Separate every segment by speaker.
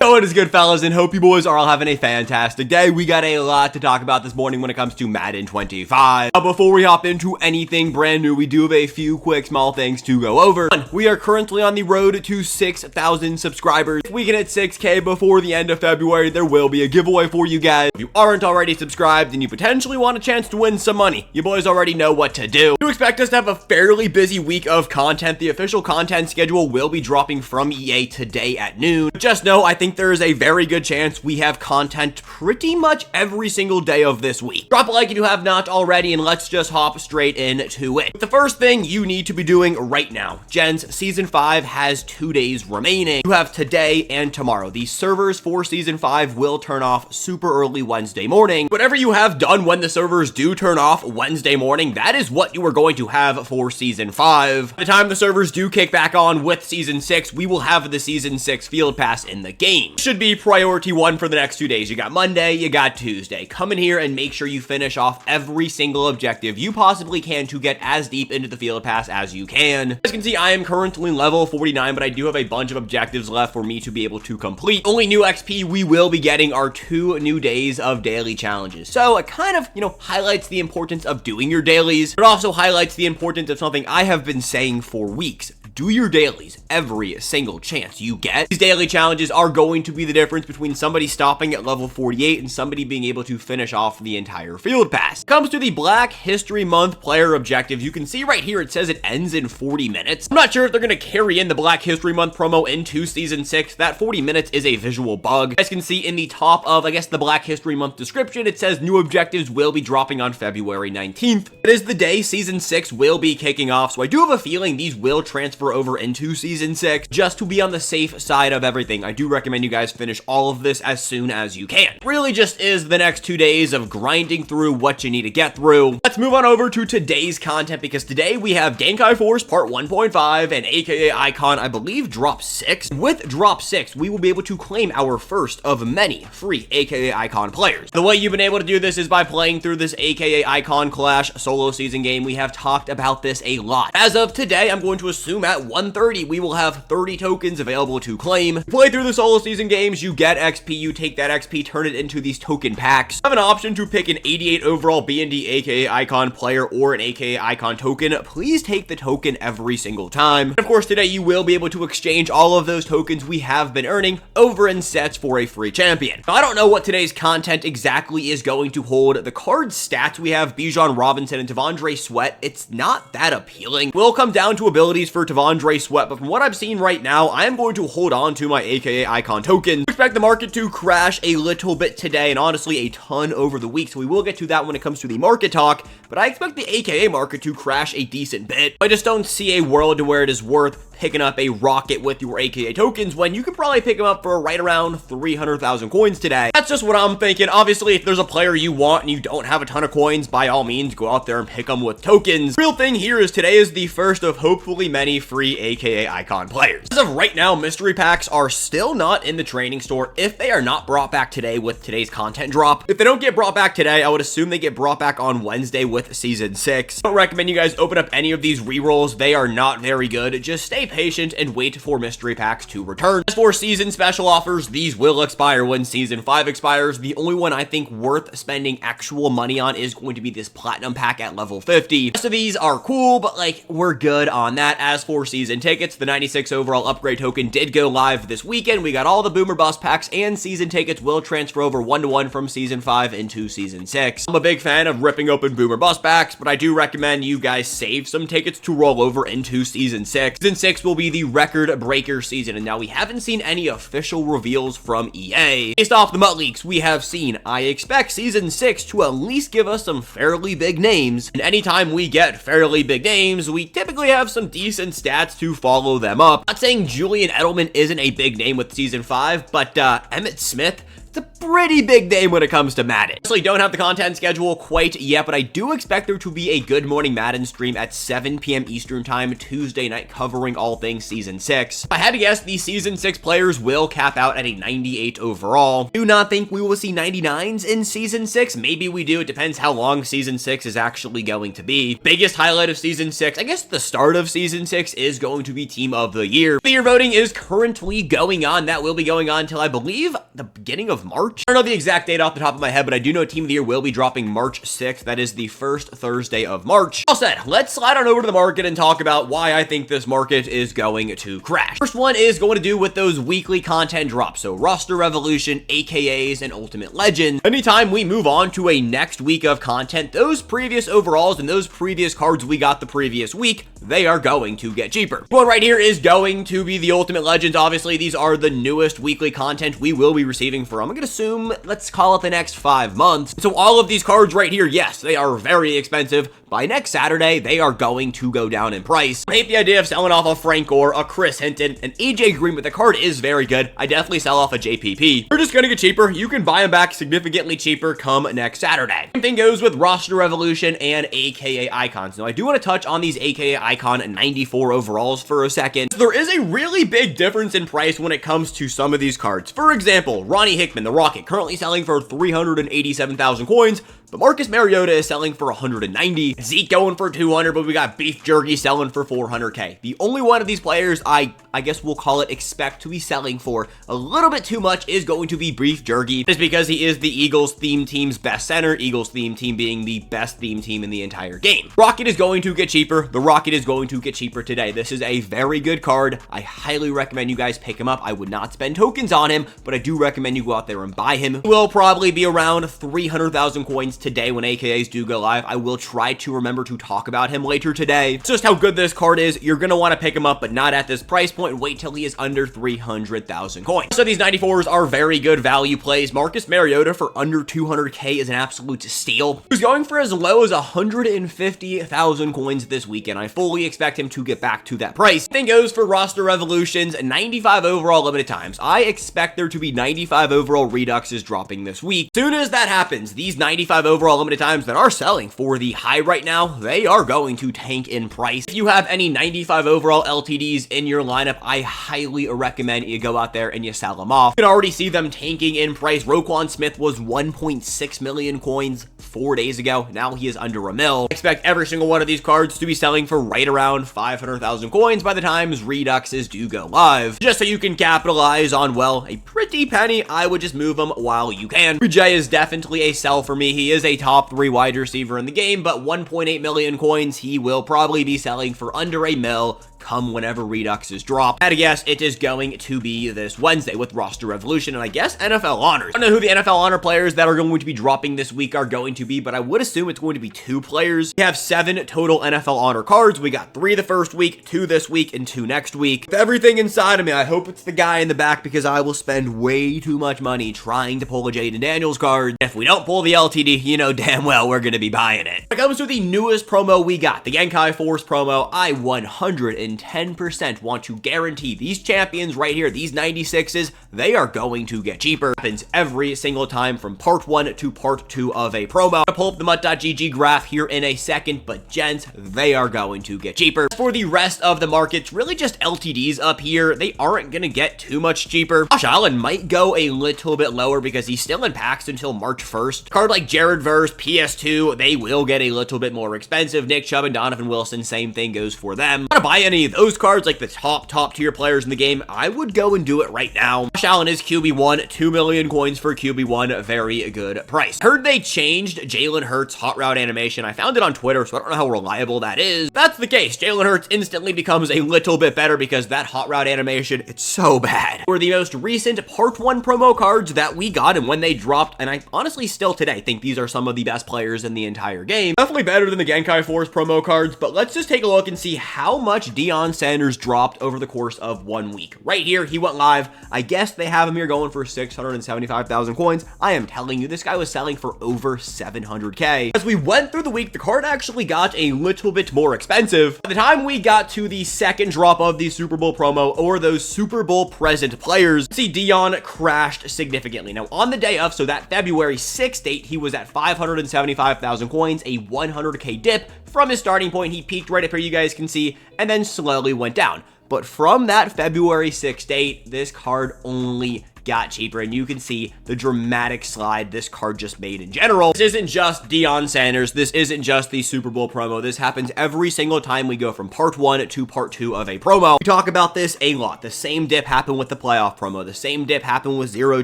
Speaker 1: So what is good, fellas, and hope you boys are all having a fantastic day. We got a lot to talk about this morning when it comes to Madden 25. Now, before we hop into anything brand new, we do have a few quick small things to go over. One, we are currently on the road to 6,000 subscribers. If we can hit 6K before the end of February, there will be a giveaway for you guys. If you aren't already subscribed and you potentially want a chance to win some money, you boys already know what to do. You expect us to have a fairly busy week of content. The official content schedule will be dropping from EA today at noon. Just know, I think there is a very good chance we have content pretty much every single day of this week. Drop a like if you have not already, and let's just hop straight into it. The first thing you need to be doing right now, Gens, Season 5 has 2 days remaining. You have today and tomorrow. The servers for Season 5 will turn off super early Wednesday morning. Whatever you have done when the servers do turn off Wednesday morning, that is what you are going to have for Season 5. By the time the servers do kick back on with Season 6, we will have the Season 6 Field Pass in the game. Should be priority one for the next 2 days. You got Monday, you got Tuesday. Come in here and make sure you finish off every single objective you possibly can to get as deep into the Field Pass as you can. As you can see, I am currently level 49, but I do have a bunch of objectives left for me to be able to complete. Only new XP we will be getting are 2 new days of daily challenges. So it kind of, highlights the importance of doing your dailies. It also highlights the importance of something I have been saying for weeks. Do your dailies every single chance you get. These daily challenges are going to be the difference between somebody stopping at level 48 and somebody being able to finish off the entire field pass. Comes to the Black History Month player objective. You can see right here it says it ends in 40 minutes. I'm not sure if they're going to carry in the Black History Month promo into Season 6. That 40 minutes is a visual bug. As you can see in the top of, the Black History Month description, it says new objectives will be dropping on February 19th. It is the day Season 6 will be kicking off, so I do have a feeling these will transfer over into Season 6 just to be on the safe side of everything. I do recommend you guys finish all of this as soon as you can. Really just is the next 2 days of grinding through what you need to get through. Let's move on over to today's content, because today we have Genki Force Part 1.5 and AKA Icon, I believe, Drop 6. With Drop 6, we will be able to claim our first of many free AKA Icon players. The way you've been able to do this is by playing through this AKA Icon Clash solo season game. We have talked about this a lot. As of today, I'm going to assume at 1:30 we will have 30 tokens available to claim. Play through the solo season games, you get XP, you take that XP, turn it into these token packs. You have an option to pick an 88 overall B&D AKA Icon player or an AKA Icon token. Please take the token every single time. And of course, today you will be able to exchange all of those tokens we have been earning over in sets for a free champion. Now, I don't know what today's content exactly is going to hold. The card stats we have Bijan Robinson and Tavondre Sweat, it's not that appealing. Will come down to abilities for Tavondre Sweat, but from what I'm seeing right now, I am going to hold on to my AKA Icon token. I expect the market to crash a little bit today, and honestly a ton over the week, so we will get to that when it comes to the market talk, but I expect the AKA market to crash a decent bit. I just don't see a world to where it is worth picking up a rocket with your AKA tokens when you can probably pick them up for right around 300,000 coins today. That's just what I'm thinking. Obviously, if there's a player you want and you don't have a ton of coins, by all means, go out there and pick them with tokens. Real thing here is today is the first of hopefully many free AKA Icon players. As of right now, mystery packs are still not in the training store if they are not brought back today with today's content drop. If they don't get brought back today, I would assume they get brought back on Wednesday with Season 6. I don't recommend you guys open up any of these rerolls. They are not very good. Just stay patient and wait for mystery packs to return. As for season special offers, these will expire when Season 5 expires. The only one I think worth spending actual money on is going to be this Platinum pack at level 50. The rest of these are cool, but we're good on that. As for season tickets, the 96 overall upgrade token did go live this weekend. We got all the Boomer Bust packs, and season tickets will transfer over 1-to-1 from Season 5 into Season 6. I'm a big fan of ripping open Boomer Bust packs, but I do recommend you guys save some tickets to roll over into Season 6. Season 6 will be the record breaker season, and now we haven't seen any official reveals from EA. Based off the MUT leaks we have seen, I expect Season 6 to at least give us some fairly big names, and anytime we get fairly big names, we typically have some decent stats to follow them up. Not saying Julian Edelman isn't a big name with Season 5, but Emmitt Smith, It's a pretty big day when it comes to Madden. Honestly, don't have the content schedule quite yet, but I do expect there to be a Good Morning Madden stream at 7 p.m. Eastern Time Tuesday night covering all things Season 6. If I had to guess, the Season 6 players will cap out at a 98 overall. Do not think we will see 99s in Season 6. Maybe we do. It depends how long Season 6 is actually going to be. Biggest highlight of Season 6, I guess the start of Season 6 is going to be Team of the Year. The year voting is currently going on. That will be going on until I believe the beginning of March. I don't know the exact date off the top of my head, but I do know Team of the Year will be dropping March 6th. That is the first Thursday of March. All said, let's slide on over to the market and talk about why I think this market is going to crash. First one is going to do with those weekly content drops. So roster revolution, AKAs, and ultimate legends. Anytime we move on to a next week of content, those previous overalls and those previous cards we got the previous week, they are going to get cheaper. One right here is going to be the ultimate legends. Obviously, these are the newest weekly content we will be receiving for, I'm gonna assume, let's call it the next 5 months. So all of these cards right here, yes, they are very expensive. By next Saturday, they are going to go down in price. I hate the idea of selling off a Frank Gore, a Chris Hinton, an AJ Green, but the card is very good. I definitely sell off a JPP. They're just gonna get cheaper. You can buy them back significantly cheaper come next Saturday. Same thing goes with roster revolution and AKA icons. Now, I do want to touch on these AKA icon 94 overalls for a second. So there is a really big difference in price when it comes to some of these cards. For example, Ronnie Hickman, the Rocket, currently selling for 387,000 coins, but Marcus Mariota is selling for 190. Zeke going for 200, but we got Beef Jerky selling for 400K. The only one of these players I guess we'll call it expect to be selling for a little bit too much is going to be Beef Jerky, just because he is the Eagles theme team's best center, Eagles theme team being the best theme team in the entire game. Rocket is going to get cheaper. The Rocket is going to get cheaper today. This is a very good card. I highly recommend you guys pick him up. I would not spend tokens on him, but I do recommend you go out there and buy him. He will probably be around 300,000 coins today when AKAs do go live. I will try to remember to talk about him later today. It's just how good this card is. You're going to want to pick him up, but not at this price point. Wait till he is under 300,000 coins. So these 94s are very good value plays. Marcus Mariota for under 200K is an absolute steal. He's going for as low as 150,000 coins this weekend. I fully expect him to get back to that price. Same goes for roster revolutions, 95 overall limited times. I expect there to be 95 overall Reduxs dropping this week. Soon as that happens, these 95 overall limited times that are selling for the high right now, they are going to tank in price. If you have any 95 overall LTDs in your lineup, I highly recommend you go out there and you sell them off. You can already see them tanking in price. Roquan Smith was 1.6 million coins 4 days ago. Now he is under $1 million. I expect every single one of these cards to be selling for right around 500,000 coins by the time Reduxs do go live. Just so you can capitalize on, well, a pretty penny, I would just move them while you can. J is definitely a sell for me. He is a top 3 wide receiver in the game, but 1.8 million coins, he will probably be selling for under $1 million come whenever Reduxs drop. At a guess, it is going to be this Wednesday with roster revolution and I guess NFL honors. I don't know who the NFL honor players that are going to be dropping this week are going to be, but I would assume it's going to be 2 players. We have 7 total NFL honor cards. We got 3 the first week, 2 this week, and 2 next week. With everything inside of me, I hope it's the guy in the back because I will spend way too much money trying to pull a Jaden Daniels card. If we don't pull the LTD, you know damn well we're going to be buying it. When it comes to the newest promo we got, the Genki Force promo, I 110% want to guarantee these champions right here, these 96s, they are going to get cheaper. It happens every single time from part 1 to part 2 of a promo. I'll pull up the MUT.GG graph here in a second, but gents, they are going to get cheaper. For the rest of the markets, really just LTDs up here, they aren't going to get too much cheaper. Josh Allen might go a little bit lower because he's still in packs until March 1st. A card like Jared Verse, PS2, they will get a little bit more expensive. Nick Chubb and Donovan Wilson, same thing goes for them. Want to buy any of those cards, like the top tier players in the game, I would go and do it right now. Josh Allen is QB1, 2 million coins for QB1, a very good price. Heard they changed Jalen Hurts hot route animation. I found it on Twitter, so I don't know how reliable that is. If that's the case, Jalen Hurts instantly becomes a little bit better because that hot route animation, it's so bad. For the most recent part 1 promo cards that we got and when they dropped, and I honestly still today think these are some of the best players in the entire game. Definitely better than the Genki Force promo cards, but let's just take a look and see how much Deion Sanders dropped over the course of 1 week. Right here, he went live. I guess they have him here going for 675,000 coins. I am telling you, this guy was selling for over 700K. As we went through the week, the card actually got a little bit more expensive. By the time we got to the second drop of the Super Bowl promo, or those Super Bowl present players, see Deion crashed significantly. Now, on the day of, so that February 6th date, he was at 575,000 coins, a 100K dip. From his starting point, he peaked right up here, you guys can see, and then slowly went down. But from that February 6th date, this card only got cheaper, and you can see the dramatic slide this card just made in general. This isn't just Deion Sanders. This isn't just the Super Bowl promo. This happens every single time we go from part 1 to part 2 of a promo. We talk about this a lot. The same dip happened with the playoff promo. The same dip happened with Zero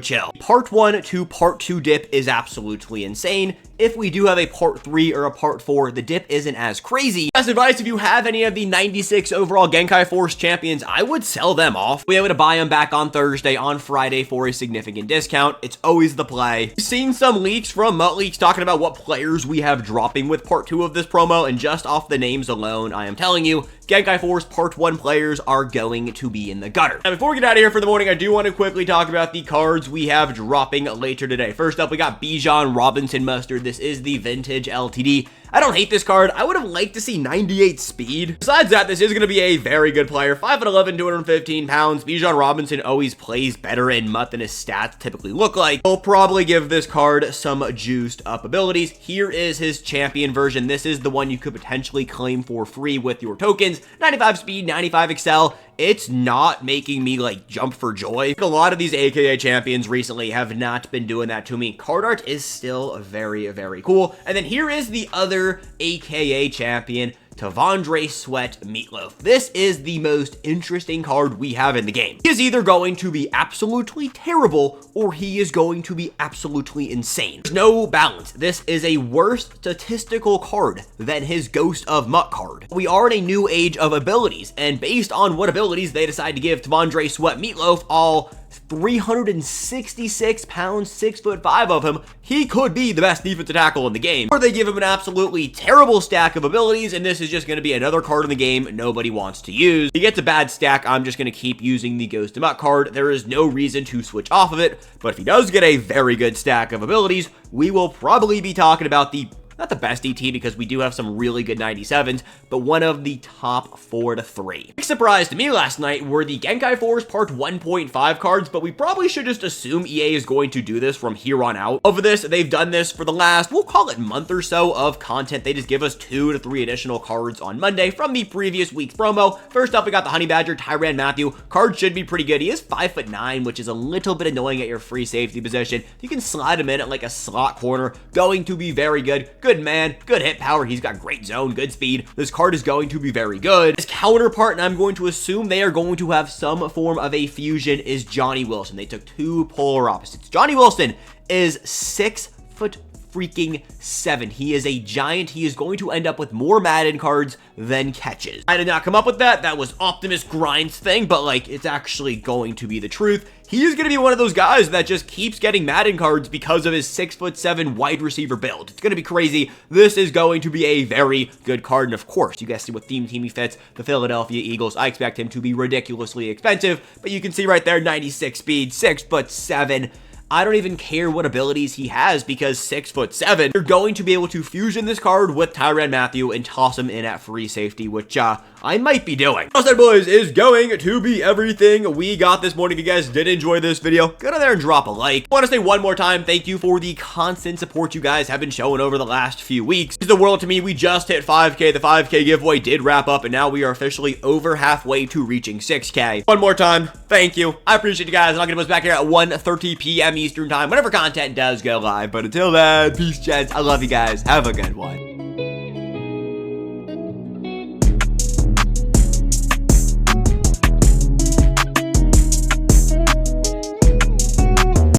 Speaker 1: Chill. Part 1 to part 2 dip is absolutely insane. If we do have a part 3 or a part 4, the dip isn't as crazy. Best advice, if you have any of the 96 overall Genki Force champions, I would sell them off. We're able to buy them back on Thursday, on Friday for a significant discount. It's always the play. We've seen some leaks from Mutt Leaks talking about what players we have dropping with part 2 of this promo, and just off the names alone, I am telling you, Genki Force Part 1 players are going to be in the gutter. Now, before we get out of here for the morning, I do want to quickly talk about the cards we have dropping later today. First up, we got Bijan Robinson Mustard. This is the vintage LTD. I don't hate this card. I would have liked to see 98 speed. Besides that, this is going to be a very good player. 5'11", 215 pounds. Bijan Robinson always plays better in Mutt than his stats typically look like. We'll probably give this card some juiced up abilities. Here is his champion version. This is the one you could potentially claim for free with your tokens. 95 speed, 95 excel. It's not making me like jump for joy. A lot of these AKA champions recently have not been doing that to me. Card art is still very, very cool. And then here is the other AKA champion, T'Vondre Sweat Meatloaf. This is the most interesting card we have in the game. He is either going to be absolutely terrible or he is going to be absolutely insane. There's no balance. This is a worse statistical card than his Ghost of Mutt card. We are in a new age of abilities, and based on what abilities they decide to give T'Vondre Sweat Meatloaf, all 366 pounds, 6'5" of him, he could be the best defensive tackle in the game. Or they give him an absolutely terrible stack of abilities, and this is just going to be another card in the game nobody wants to use. If he gets a bad stack, I'm just going to keep using the Ghost of Mutt card. There is no reason to switch off of it, but if he does get a very good stack of abilities, we will probably be talking about not the best ET, because we do have some really good 97s, but one of the top 4 to 3. Big surprise to me last night were the Genki Force Part 1.5 cards, but we probably should just assume EA is going to do this from here on out. Over this, they've done this for the last, we'll call it month or so of content. They just give us 2 to 3 additional cards on Monday from the previous week's promo. First up, we got the Honey Badger, Tyrann Mathieu. Card should be pretty good. He is 5'9", which is a little bit annoying at your free safety position. You can slide him in at like a slot corner. Going to be very good. Good man, good hit power. He's got great zone, good speed. This card is going to be very good. His counterpart, and I'm going to assume they are going to have some form of a fusion, is Johnny Wilson. They took 2 polar opposites. Johnny Wilson is 6'7". He is a giant. He is going to end up with more Madden cards than catches. I did not come up with that. That was Optimus Grind's thing, but like, it's actually going to be the truth. He is going to be one of those guys that just keeps getting Madden cards because of his 6'7" wide receiver build. It's going to be crazy. This is going to be a very good card. And of course, you guys see what theme team he fits, the Philadelphia Eagles. I expect him to be ridiculously expensive, but you can see right there, 96 speed, 6'7". I don't even care what abilities he has, because 6'7", you're going to be able to fusion this card with Tyrann Mathieu and toss him in at free safety, which I might be doing. That, boys, is going to be everything we got this morning. If you guys did enjoy this video, go down there and drop a like. I want to say one more time, thank you for the constant support you guys have been showing over the last few weeks. It's the world to me. We just hit 5K. The 5K giveaway did wrap up, and now we are officially over halfway to reaching 6K. One more time, thank you. I appreciate you guys, and I'll get us back here at 1:30 p.m. Eastern time, whenever content does go live. But until then, peace, gents. I love you guys. Have a good one.